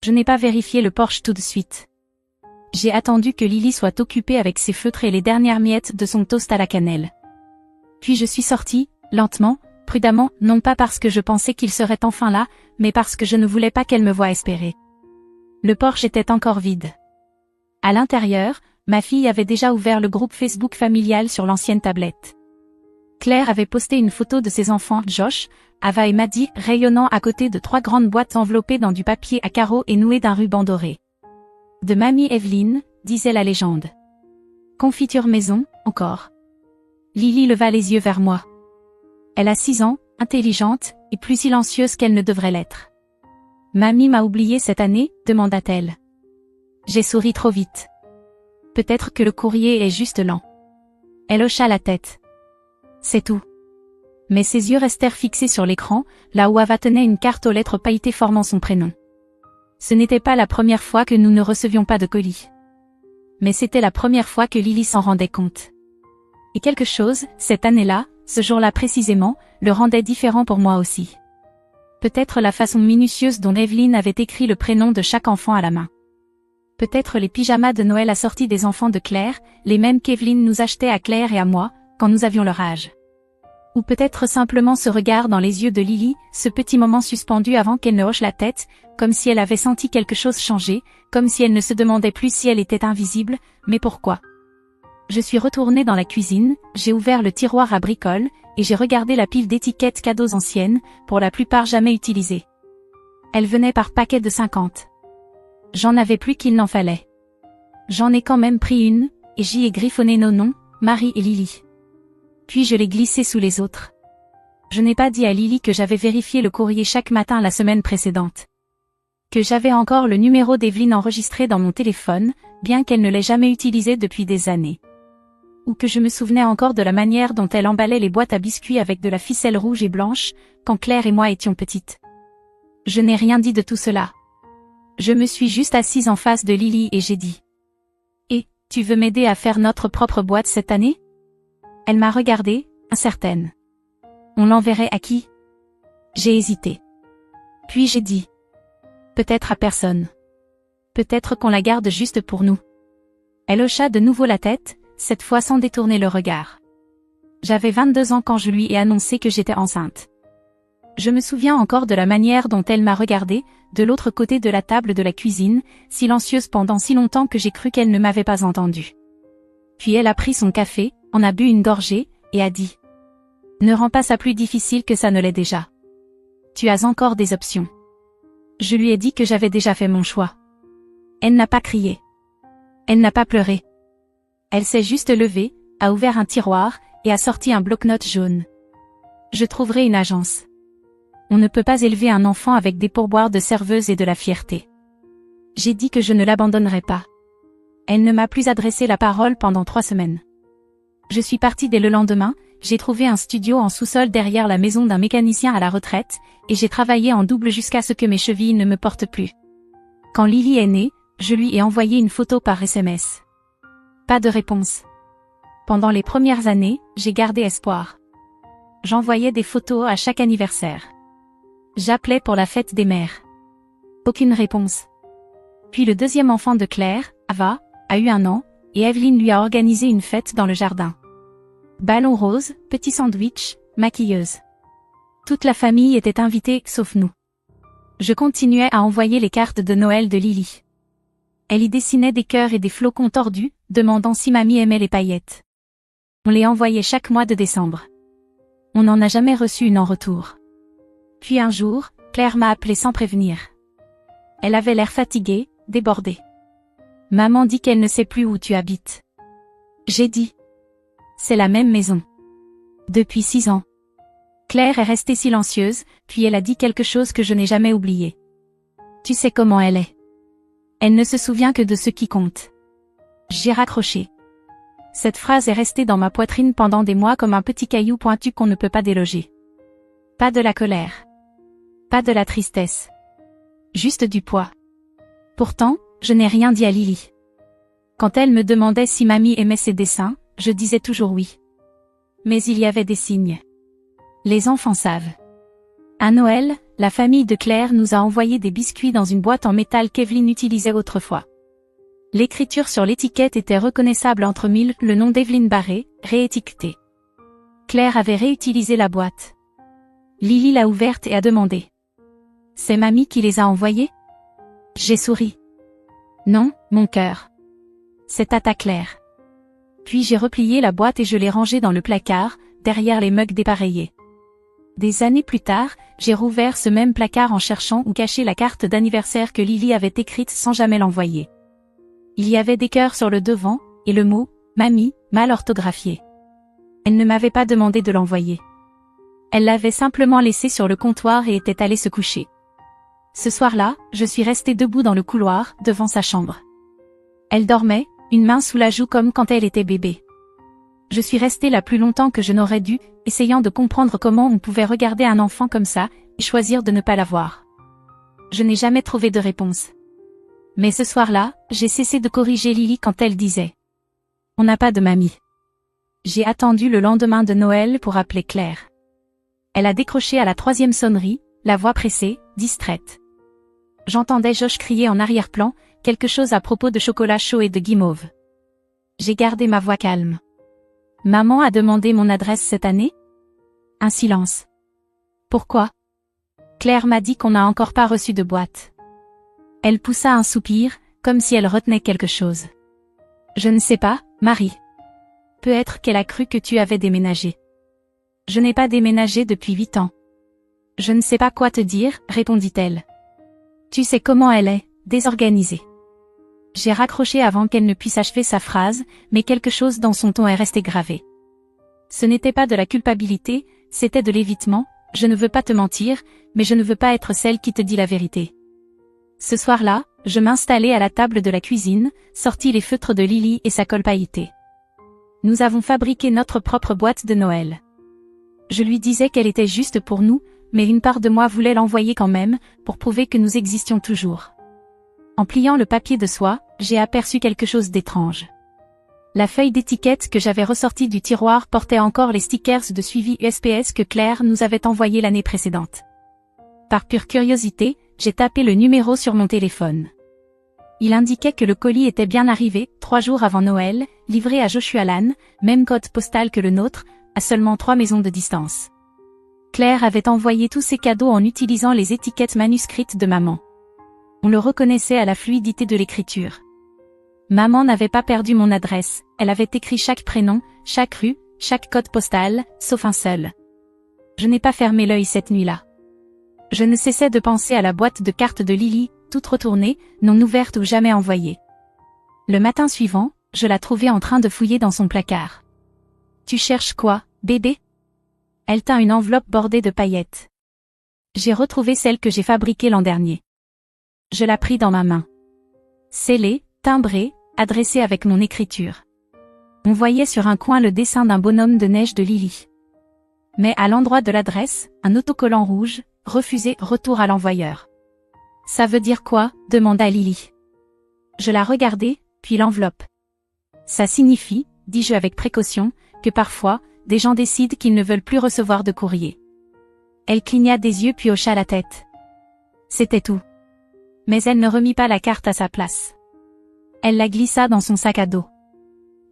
Je n'ai pas vérifié le Porsche tout de suite. J'ai attendu que Lily soit occupée avec ses feutres et les dernières miettes de son toast à la cannelle. Puis je suis sortie, lentement, prudemment, non pas parce que je pensais qu'il serait enfin là, mais parce que je ne voulais pas qu'elle me voie espérer. Le Porsche était encore vide. À l'intérieur, ma fille avait déjà ouvert le groupe Facebook familial sur l'ancienne tablette. Claire avait posté une photo de ses enfants, Josh, Ava et Maddie, rayonnant à côté de 3 grandes boîtes enveloppées dans du papier à carreaux et nouées d'un ruban doré. De mamie Evelyne, disait la légende. Confiture maison, encore. Lily leva les yeux vers moi. Elle a 6 ans, intelligente, et plus silencieuse qu'elle ne devrait l'être. Mamie m'a oubliée cette année, demanda-t-elle. J'ai souri trop vite. Peut-être que le courrier est juste lent. Elle hocha la tête. C'est tout. Mais ses yeux restèrent fixés sur l'écran, là où Ava tenait une carte aux lettres pailletées formant son prénom. Ce n'était pas la première fois que nous ne recevions pas de colis. Mais c'était la première fois que Lily s'en rendait compte. Et quelque chose, cette année-là, ce jour-là précisément, le rendait différent pour moi aussi. Peut-être la façon minutieuse dont Evelyne avait écrit le prénom de chaque enfant à la main. Peut-être les pyjamas de Noël assortis des enfants de Claire, les mêmes qu'Evelyne nous achetait à Claire et à moi, quand nous avions leur âge. Ou peut-être simplement ce regard dans les yeux de Lily, ce petit moment suspendu avant qu'elle ne hoche la tête, comme si elle avait senti quelque chose changer, comme si elle ne se demandait plus si elle était invisible, mais pourquoi. Je suis retournée dans la cuisine, j'ai ouvert le tiroir à bricoles, et j'ai regardé la pile d'étiquettes cadeaux anciennes, pour la plupart jamais utilisées. Elles venaient par paquets de 50. J'en avais plus qu'il n'en fallait. J'en ai quand même pris une, et j'y ai griffonné nos noms, Marie et Lily. Puis je l'ai glissé sous les autres. Je n'ai pas dit à Lily que j'avais vérifié le courrier chaque matin la semaine précédente. Que j'avais encore le numéro d'Evelyne enregistré dans mon téléphone, bien qu'elle ne l'ait jamais utilisé depuis des années. Ou que je me souvenais encore de la manière dont elle emballait les boîtes à biscuits avec de la ficelle rouge et blanche, quand Claire et moi étions petites. Je n'ai rien dit de tout cela. Je me suis juste assise en face de Lily et j'ai dit. « Et, tu veux m'aider à faire notre propre boîte cette année ?» Elle m'a regardée, incertaine. On l'enverrait à qui? J'ai hésité. Puis j'ai dit. Peut-être à personne. Peut-être qu'on la garde juste pour nous. Elle hocha de nouveau la tête, cette fois sans détourner le regard. J'avais 22 ans quand je lui ai annoncé que j'étais enceinte. Je me souviens encore de la manière dont elle m'a regardée, de l'autre côté de la table de la cuisine, silencieuse pendant si longtemps que j'ai cru qu'elle ne m'avait pas entendue. Puis elle a pris son café, en a bu une gorgée, et a dit. Ne rends pas ça plus difficile que ça ne l'est déjà. Tu as encore des options. Je lui ai dit que j'avais déjà fait mon choix. Elle n'a pas crié. Elle n'a pas pleuré. Elle s'est juste levée, a ouvert un tiroir, et a sorti un bloc-notes jaune. Je trouverai une agence. On ne peut pas élever un enfant avec des pourboires de serveuse et de la fierté. J'ai dit que je ne l'abandonnerai pas. Elle ne m'a plus adressé la parole pendant 3 semaines. Je suis partie dès le lendemain, j'ai trouvé un studio en sous-sol derrière la maison d'un mécanicien à la retraite, et j'ai travaillé en double jusqu'à ce que mes chevilles ne me portent plus. Quand Lily est née, je lui ai envoyé une photo par SMS. Pas de réponse. Pendant les premières années, j'ai gardé espoir. J'envoyais des photos à chaque anniversaire. J'appelais pour la fête des mères. Aucune réponse. Puis le deuxième enfant de Claire, Ava, a eu 1 an, et Evelyne lui a organisé une fête dans le jardin. Ballon rose, petit sandwich, maquilleuse. Toute la famille était invitée, sauf nous. Je continuais à envoyer les cartes de Noël de Lily. Elle y dessinait des cœurs et des flocons tordus, demandant si mamie aimait les paillettes. On les envoyait chaque mois de décembre. On n'en a jamais reçu une en retour. Puis un jour, Claire m'a appelé sans prévenir. Elle avait l'air fatiguée, débordée. Maman dit qu'elle ne sait plus où tu habites. J'ai dit. C'est la même maison. Depuis 6 ans. Claire est restée silencieuse, puis elle a dit quelque chose que je n'ai jamais oublié. Tu sais comment elle est. Elle ne se souvient que de ce qui compte. J'ai raccroché. Cette phrase est restée dans ma poitrine pendant des mois comme un petit caillou pointu qu'on ne peut pas déloger. Pas de la colère. Pas de la tristesse. Juste du poids. Pourtant, je n'ai rien dit à Lily. Quand elle me demandait si mamie aimait ses dessins, je disais toujours oui. Mais il y avait des signes. Les enfants savent. À Noël, La famille de Claire nous a envoyé des biscuits dans une boîte en métal qu'Evelyn utilisait autrefois. L'écriture sur l'étiquette était reconnaissable entre mille, le nom d'Evelyn Barré, réétiqueté. Claire avait réutilisé la boîte. Lily l'a ouverte et a demandé. C'est mamie qui les a envoyés? J'ai souri. Non, mon cœur. C'est à ta Claire. Puis j'ai replié la boîte et je l'ai rangée dans le placard, derrière les mugs dépareillés. Des années plus tard, j'ai rouvert ce même placard en cherchant où cacher la carte d'anniversaire que Lily avait écrite sans jamais l'envoyer. Il y avait des cœurs sur le devant, et le mot « mamie » mal orthographié. Elle ne m'avait pas demandé de l'envoyer. Elle l'avait simplement laissé sur le comptoir et était allée se coucher. Ce soir-là, je suis restée debout dans le couloir, devant sa chambre. Elle dormait, une main sous la joue comme quand elle était bébé. Je suis restée là plus longtemps que je n'aurais dû, essayant de comprendre comment on pouvait regarder un enfant comme ça, et choisir de ne pas la voir. Je n'ai jamais trouvé de réponse. Mais ce soir-là, j'ai cessé de corriger Lily quand elle disait « On n'a pas de mamie ». J'ai attendu le lendemain de Noël pour appeler Claire. Elle a décroché à la 3e sonnerie, la voix pressée, distraite. J'entendais Josh crier en arrière-plan, quelque chose à propos de chocolat chaud et de guimauve. J'ai gardé ma voix calme. Maman a demandé mon adresse cette année? Un silence. Pourquoi? Claire m'a dit qu'on n'a encore pas reçu de boîte. Elle poussa un soupir, comme si elle retenait quelque chose. Je ne sais pas, Marie. Peut-être qu'elle a cru que tu avais déménagé. Je n'ai pas déménagé depuis 8 ans. Je ne sais pas quoi te dire, répondit-elle. Tu sais comment elle est, désorganisée. J'ai raccroché avant qu'elle ne puisse achever sa phrase, mais quelque chose dans son ton est resté gravé. Ce n'était pas de la culpabilité, c'était de l'évitement. Je ne veux pas te mentir, mais je ne veux pas être celle qui te dit la vérité. Ce soir-là, je m'installai à la table de la cuisine, sortis les feutres de Lily et sa colle pailletée. Nous avons fabriqué notre propre boîte de Noël. Je lui disais qu'elle était juste pour nous, mais une part de moi voulait l'envoyer quand même, pour prouver que nous existions toujours. En pliant le papier de soie, j'ai aperçu quelque chose d'étrange. La feuille d'étiquette que j'avais ressortie du tiroir portait encore les stickers de suivi USPS que Claire nous avait envoyés l'année précédente. Par pure curiosité, j'ai tapé le numéro sur mon téléphone. Il indiquait que le colis était bien arrivé, 3 jours avant Noël, livré à Joshua Lan, même code postal que le nôtre, à seulement 3 maisons de distance. Claire avait envoyé tous ses cadeaux en utilisant les étiquettes manuscrites de maman. On le reconnaissait à la fluidité de l'écriture. Maman n'avait pas perdu mon adresse, elle avait écrit chaque prénom, chaque rue, chaque code postal, sauf un seul. Je n'ai pas fermé l'œil cette nuit-là. Je ne cessais de penser à la boîte de cartes de Lily, toute retournée, non ouverte ou jamais envoyée. Le matin suivant, je la trouvai en train de fouiller dans son placard. « Tu cherches quoi, bébé ?» Elle tint une enveloppe bordée de paillettes. J'ai retrouvé celle que j'ai fabriquée l'an dernier. Je la pris dans ma main. Scellée, timbrée, adressée avec mon écriture. On voyait sur un coin le dessin d'un bonhomme de neige de Lily. Mais à l'endroit de l'adresse, un autocollant rouge, refusé, retour à l'envoyeur. « Ça veut dire quoi ?» demanda Lily. Je la regardai, puis l'enveloppe. « Ça signifie, dis-je avec précaution, que parfois, des gens décident qu'ils ne veulent plus recevoir de courrier. » Elle cligna des yeux puis hocha la tête. C'était tout. Mais elle ne remit pas la carte à sa place. Elle la glissa dans son sac à dos.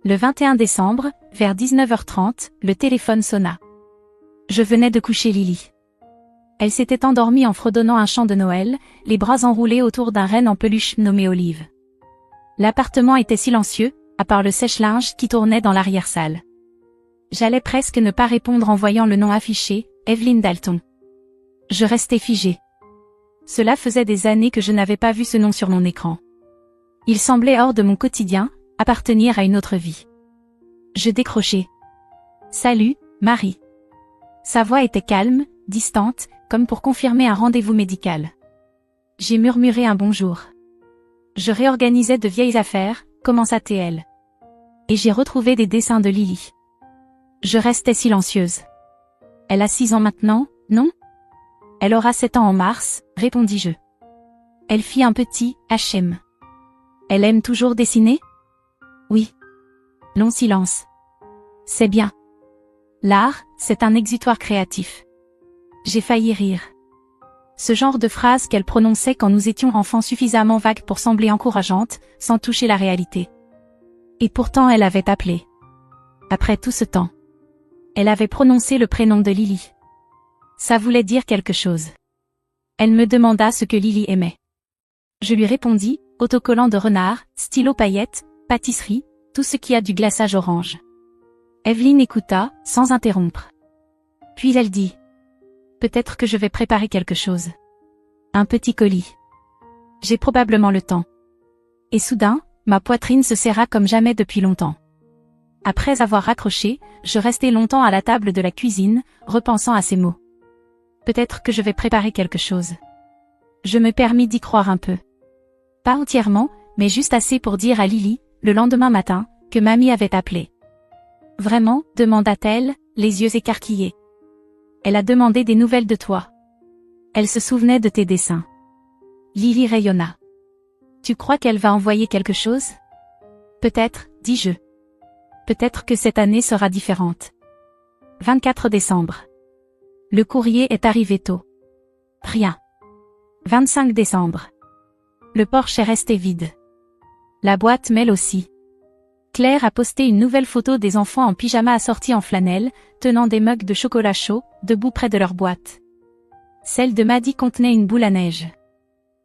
Le 21 décembre, vers 19h30, le téléphone sonna. Je venais de coucher Lily. Elle s'était endormie en fredonnant un chant de Noël, les bras enroulés autour d'un renne en peluche nommé Olive. L'appartement était silencieux, à part le sèche-linge qui tournait dans l'arrière-salle. J'allais presque ne pas répondre en voyant le nom affiché, Evelyn Dalton. Je restais figée. Cela faisait des années que je n'avais pas vu ce nom sur mon écran. Il semblait hors de mon quotidien, appartenir à une autre vie. Je décrochai. « Salut, Marie. » Sa voix était calme, distante, comme pour confirmer un rendez-vous médical. J'ai murmuré un bonjour. Je réorganisais de vieilles affaires, commença-t-elle. Et j'ai retrouvé des dessins de Lily. Je restais silencieuse. Elle a 6 ans maintenant, non? Elle aura 7 ans en mars, répondis-je. Elle fit un petit HM. Elle aime toujours dessiner? Oui. Long silence. C'est bien. L'art, c'est un exutoire créatif. J'ai failli rire. Ce genre de phrase qu'elle prononçait quand nous étions enfants suffisamment vagues pour sembler encourageantes, sans toucher la réalité. Et pourtant elle avait appelé. Après tout ce temps. Elle avait prononcé le prénom de Lily. Ça voulait dire quelque chose. Elle me demanda ce que Lily aimait. Je lui répondis, autocollant de renard, stylo paillettes, pâtisserie, tout ce qui a du glaçage orange. Evelyne écouta, sans interrompre. Puis elle dit. Peut-être que je vais préparer quelque chose. Un petit colis. J'ai probablement le temps. Et soudain, ma poitrine se serra comme jamais depuis longtemps. Après avoir raccroché, je restai longtemps à la table de la cuisine, repensant à ces mots. Peut-être que je vais préparer quelque chose. Je me permis d'y croire un peu. Pas entièrement, mais juste assez pour dire à Lily, le lendemain matin, que mamie avait appelé. Vraiment, demanda-t-elle, les yeux écarquillés. Elle a demandé des nouvelles de toi. Elle se souvenait de tes dessins. Lily rayonna. Tu crois qu'elle va envoyer quelque chose? Peut-être, dis-je. Peut-être que cette année sera différente. 24 décembre. Le courrier est arrivé tôt. Rien. 25 décembre. Le Porsche est resté vide. La boîte mail aussi. Claire a posté une nouvelle photo des enfants en pyjama assortis en flanelle, tenant des mugs de chocolat chaud, debout près de leur boîte. Celle de Maddie contenait une boule à neige.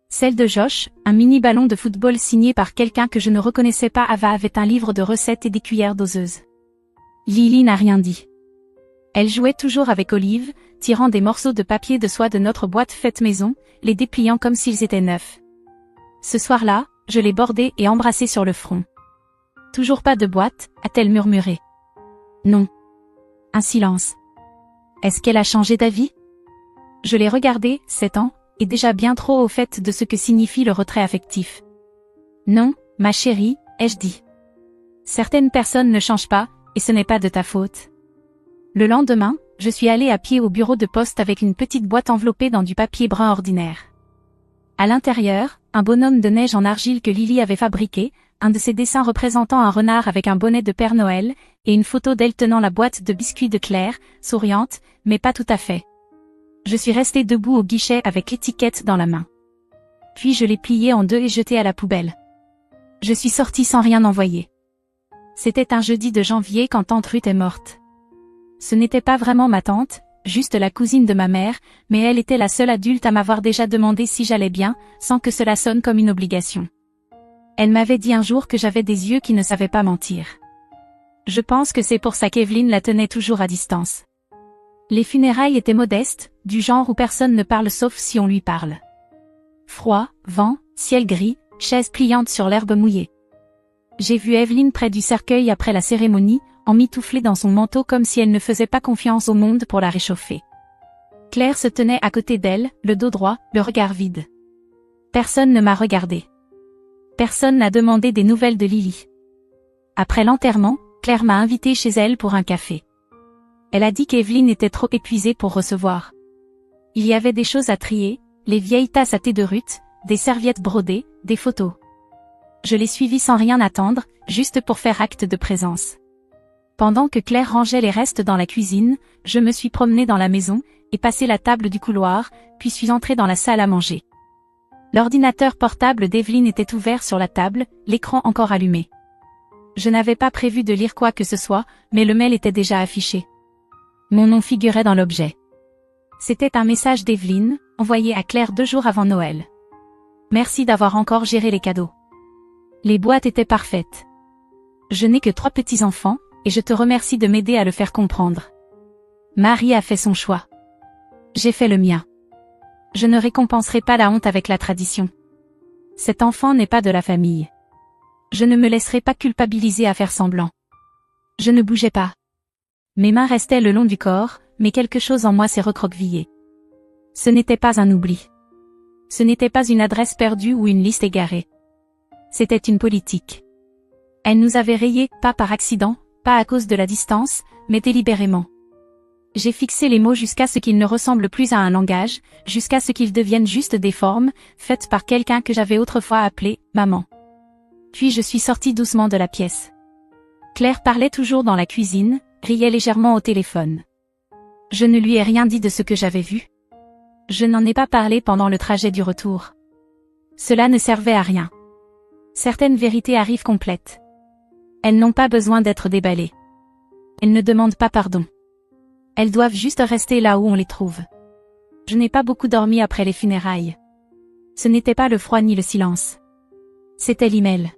Celle de Josh, un mini ballon de football signé par quelqu'un que je ne reconnaissais pas avait un livre de recettes et des cuillères doseuses. Lily n'a rien dit. Elle jouait toujours avec Olive, tirant des morceaux de papier de soie de notre boîte faite maison, les dépliant comme s'ils étaient neufs. Ce soir-là, je l'ai bordée et embrassée sur le front. Toujours pas de boîte, a-t-elle murmuré. Non. Un silence. Est-ce qu'elle a changé d'avis? Je l'ai regardée, 7 ans, et déjà bien trop au fait de ce que signifie le retrait affectif. Non, ma chérie, ai-je dit. Certaines personnes ne changent pas, et ce n'est pas de ta faute. Le lendemain, je suis allée à pied au bureau de poste avec une petite boîte enveloppée dans du papier brun ordinaire. À l'intérieur, un bonhomme de neige en argile que Lily avait fabriqué, un de ses dessins représentant un renard avec un bonnet de Père Noël, et une photo d'elle tenant la boîte de biscuits de Claire, souriante, mais pas tout à fait. Je suis restée debout au guichet avec l'étiquette dans la main. Puis je l'ai pliée en deux et jetée à la poubelle. Je suis sortie sans rien envoyer. C'était un jeudi de janvier quand tante Ruth est morte. Ce n'était pas vraiment ma tante, juste la cousine de ma mère, mais elle était la seule adulte à m'avoir déjà demandé si j'allais bien, sans que cela sonne comme une obligation. Elle m'avait dit un jour que j'avais des yeux qui ne savaient pas mentir. Je pense que c'est pour ça qu'Evelyne la tenait toujours à distance. Les funérailles étaient modestes, du genre où personne ne parle sauf si on lui parle. Froid, vent, ciel gris, chaise pliante sur l'herbe mouillée. J'ai vu Evelyne près du cercueil après la cérémonie, emmitouflée dans son manteau comme si elle ne faisait pas confiance au monde pour la réchauffer. Claire se tenait à côté d'elle, le dos droit, le regard vide. Personne ne m'a regardé. Personne n'a demandé des nouvelles de Lily. Après l'enterrement, Claire m'a invitée chez elle pour un café. Elle a dit qu'Evelyne était trop épuisée pour recevoir. Il y avait des choses à trier, les vieilles tasses à thé de Ruth, des serviettes brodées, des photos. Je l'ai suivie sans rien attendre, juste pour faire acte de présence. Pendant que Claire rangeait les restes dans la cuisine, je me suis promenée dans la maison, et passé la table du couloir, puis suis entrée dans la salle à manger. L'ordinateur portable d'Evelyne était ouvert sur la table, l'écran encore allumé. Je n'avais pas prévu de lire quoi que ce soit, mais le mail était déjà affiché. Mon nom figurait dans l'objet. C'était un message d'Evelyne, envoyé à Claire 2 jours avant Noël. Merci d'avoir encore géré les cadeaux. Les boîtes étaient parfaites. Je n'ai que 3 petits-enfants, et je te remercie de m'aider à le faire comprendre. Marie a fait son choix. J'ai fait le mien. Je ne récompenserai pas la honte avec la tradition. Cet enfant n'est pas de la famille. Je ne me laisserai pas culpabiliser à faire semblant. Je ne bougeais pas. Mes mains restaient le long du corps, mais quelque chose en moi s'est recroquevillé. Ce n'était pas un oubli. Ce n'était pas une adresse perdue ou une liste égarée. C'était une politique. Elle nous avait rayés, pas par accident, pas à cause de la distance, mais délibérément. J'ai fixé les mots jusqu'à ce qu'ils ne ressemblent plus à un langage, jusqu'à ce qu'ils deviennent juste des formes, faites par quelqu'un que j'avais autrefois appelé « maman ». Puis je suis sortie doucement de la pièce. Claire parlait toujours dans la cuisine, riait légèrement au téléphone. Je ne lui ai rien dit de ce que j'avais vu. Je n'en ai pas parlé pendant le trajet du retour. Cela ne servait à rien. Certaines vérités arrivent complètes. Elles n'ont pas besoin d'être déballées. Elles ne demandent pas pardon. Elles doivent juste rester là où on les trouve. Je n'ai pas beaucoup dormi après les funérailles. Ce n'était pas le froid ni le silence. C'était l'email.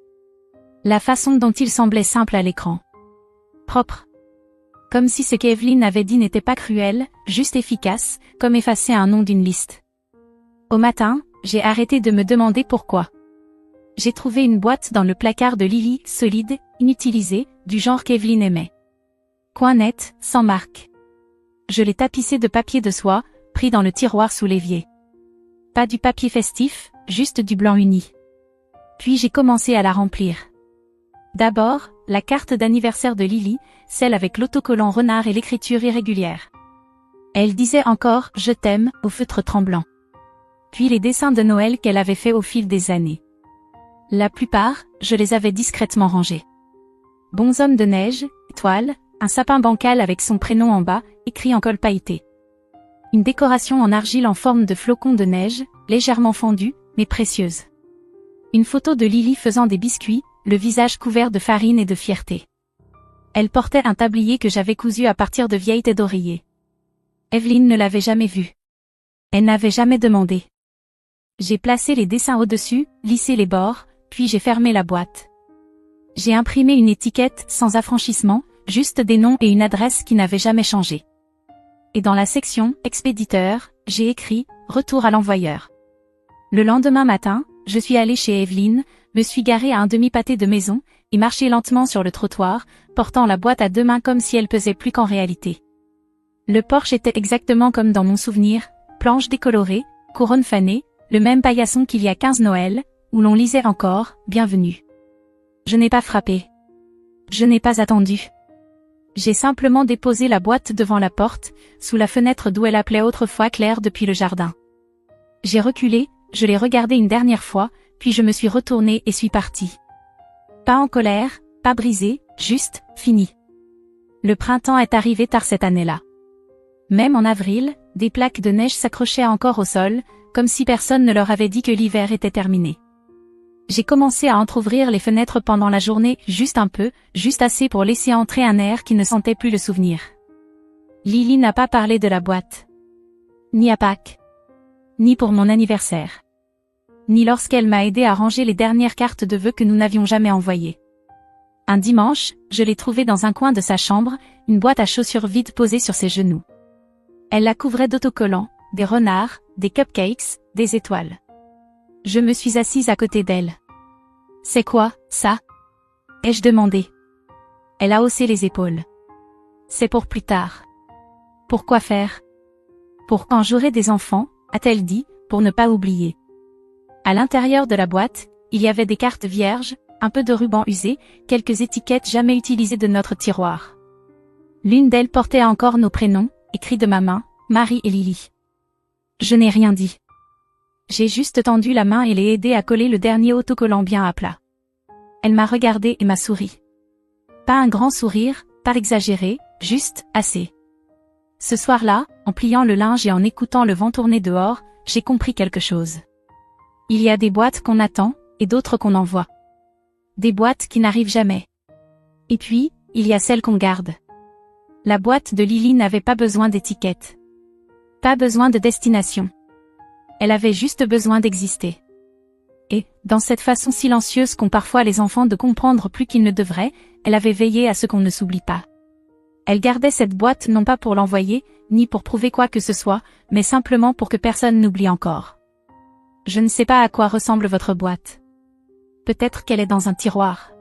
La façon dont il semblait simple à l'écran. Propre. Comme si ce qu'Evelyn avait dit n'était pas cruel, juste efficace, comme effacer un nom d'une liste. Au matin, j'ai arrêté de me demander pourquoi. J'ai trouvé une boîte dans le placard de Lily, solide, inutilisée, du genre qu'Evelyn aimait. Coin net, sans marque. Je l'ai tapissée de papier de soie, pris dans le tiroir sous l'évier. Pas du papier festif, juste du blanc uni. Puis j'ai commencé à la remplir. D'abord, la carte d'anniversaire de Lily, celle avec l'autocollant renard et l'écriture irrégulière. Elle disait encore « Je t'aime » au feutre tremblant. Puis les dessins de Noël qu'elle avait faits au fil des années. La plupart, je les avais discrètement rangés. Bonhomme de neige, étoile, un sapin bancal avec son prénom en bas, écrit en colle pailleté. Une décoration en argile en forme de flocons de neige, légèrement fendue, mais précieuse. Une photo de Lily faisant des biscuits, le visage couvert de farine et de fierté. Elle portait un tablier que j'avais cousu à partir de vieilles têtes d'oreiller. Evelyn ne l'avait jamais vu. Elle n'avait jamais demandé. J'ai placé les dessins au-dessus, lissé les bords, puis j'ai fermé la boîte. J'ai imprimé une étiquette sans affranchissement, juste des noms et une adresse qui n'avaient jamais changé. Et dans la section « Expéditeur », j'ai écrit « Retour à l'envoyeur ». Le lendemain matin, je suis allée chez Evelyn, me suis garée à un demi-pâté de maison, et marché lentement sur le trottoir, portant la boîte à deux mains comme si elle pesait plus qu'en réalité. Le porche était exactement comme dans mon souvenir, planches décolorées, couronne fanée, le même paillasson qu'il y a 15 Noëls, où l'on lisait encore « Bienvenue ». Je n'ai pas frappé. Je n'ai pas attendu. J'ai simplement déposé la boîte devant la porte, sous la fenêtre d'où elle appelait autrefois Claire depuis le jardin. J'ai reculé, je l'ai regardée une dernière fois, puis je me suis retournée et suis partie. Pas en colère, pas brisée, juste, fini. Le printemps est arrivé tard cette année-là. Même en avril, des plaques de neige s'accrochaient encore au sol, comme si personne ne leur avait dit que l'hiver était terminé. J'ai commencé à entrouvrir les fenêtres pendant la journée, juste un peu, juste assez pour laisser entrer un air qui ne sentait plus le souvenir. Lily n'a pas parlé de la boîte. Ni à Pâques. Ni pour mon anniversaire. Ni lorsqu'elle m'a aidé à ranger les dernières cartes de vœux que nous n'avions jamais envoyées. Un dimanche, je l'ai trouvée dans un coin de sa chambre, une boîte à chaussures vide posée sur ses genoux. Elle la couvrait d'autocollants, des renards, des cupcakes, des étoiles. Je me suis assise à côté d'elle. « C'est quoi, ça ?» ai-je demandé. Elle a haussé les épaules. « C'est pour plus tard. »« Pourquoi faire ?»« Pour quand j'aurai des enfants, » a-t-elle dit, pour ne pas oublier. À l'intérieur de la boîte, il y avait des cartes vierges, un peu de ruban usé, quelques étiquettes jamais utilisées de notre tiroir. L'une d'elles portait encore nos prénoms, écrits de ma main, Marie et Lily. Je n'ai rien dit. J'ai juste tendu la main et l'ai aidée à coller le dernier autocollant bien à plat. Elle m'a regardé et m'a souri. Pas un grand sourire, pas exagéré, juste, assez. Ce soir-là, en pliant le linge et en écoutant le vent tourner dehors, j'ai compris quelque chose. Il y a des boîtes qu'on attend, et d'autres qu'on envoie. Des boîtes qui n'arrivent jamais. Et puis, il y a celles qu'on garde. La boîte de Lily n'avait pas besoin d'étiquette. Pas besoin de destination. Elle avait juste besoin d'exister. Et, dans cette façon silencieuse qu'ont parfois les enfants de comprendre plus qu'ils ne devraient, elle avait veillé à ce qu'on ne s'oublie pas. Elle gardait cette boîte non pas pour l'envoyer, ni pour prouver quoi que ce soit, mais simplement pour que personne n'oublie encore. Je ne sais pas à quoi ressemble votre boîte. Peut-être qu'elle est dans un tiroir.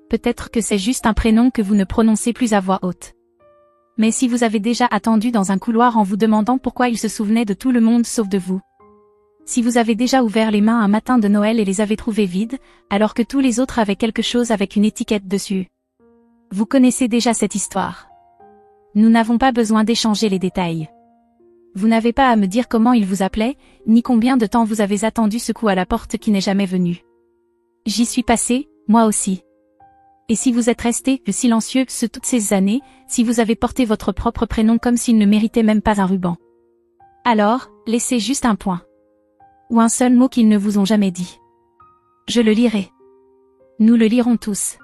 Peut-être que c'est juste un prénom que vous ne prononcez plus à voix haute. Mais si vous avez déjà attendu dans un couloir en vous demandant pourquoi il se souvenait de tout le monde sauf de vous. Si vous avez déjà ouvert les mains un matin de Noël et les avez trouvées vides, alors que tous les autres avaient quelque chose avec une étiquette dessus. Vous connaissez déjà cette histoire. Nous n'avons pas besoin d'échanger les détails. Vous n'avez pas à me dire comment il vous appelait, ni combien de temps vous avez attendu ce coup à la porte qui n'est jamais venu. J'y suis passé, moi aussi. Et si vous êtes resté silencieux toutes ces années, si vous avez porté votre propre prénom comme s'il ne méritait même pas un ruban. Alors, Laissez juste un point. Ou un seul mot qu'ils ne vous ont jamais dit. Je le lirai. Nous le lirons tous.